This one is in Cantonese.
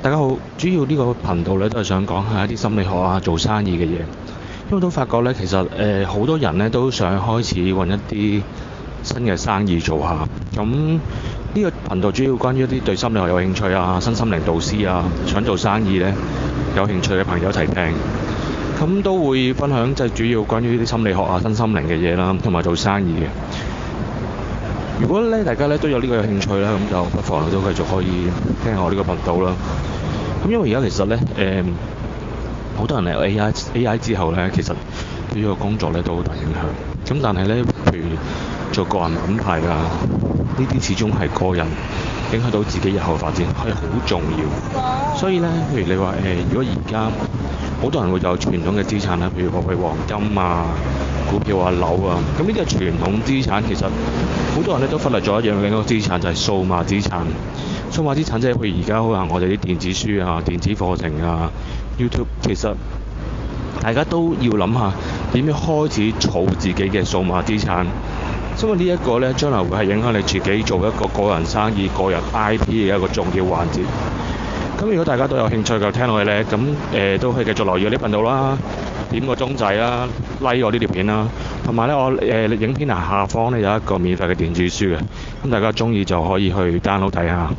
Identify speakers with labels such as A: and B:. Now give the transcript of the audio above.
A: 大家好，主要呢個頻道咧都係想講下一啲心理學啊、做生意嘅嘢，因為都發覺咧，其實好多人咧都想開始揾一啲新嘅生意做下。咁呢個頻道主要關於一啲對心理學有興趣啊、新心靈導師啊、想做生意咧有興趣嘅朋友一齊聽。咁都會分享即係主要關於啲心理學啊、新心靈嘅嘢啦，同埋做生意嘅。如果咧大家咧都有呢個有興趣咧，咁就不妨都繼續可以聽下我呢個頻道啦。咁因為而家其實咧好多人嚟 AI 之後咧，其實對呢個工作咧都好大影響。咁但係咧，譬如做個人品牌啊，呢啲始終係個人影響到自己日後發展係好重要。所以咧，譬如你話如果而家好多人會有傳統嘅資產啦，譬如話黃金啊、股票啊、樓啊，咁呢啲係傳統資產。其實好多人咧都忽略咗一樣嘅一個資產，就係數碼資產。數碼資產即係譬如而家可能我哋啲電子書啊、電子課程啊、YouTube，其實大家都要諗下點樣開始儲自己嘅數碼資產。因為呢一個咧，將來會係影響你自己做一個個人生意、個人 IP 嘅一個重要環節。咁如果大家都有興趣就聽落去咧，咁都可以繼續留意我呢頻道啦，點個鐘仔啦，like 我呢條片啦，同埋咧我影片下方咧有一個免費嘅電子書嘅，咁大家中意就可以去 download 睇下。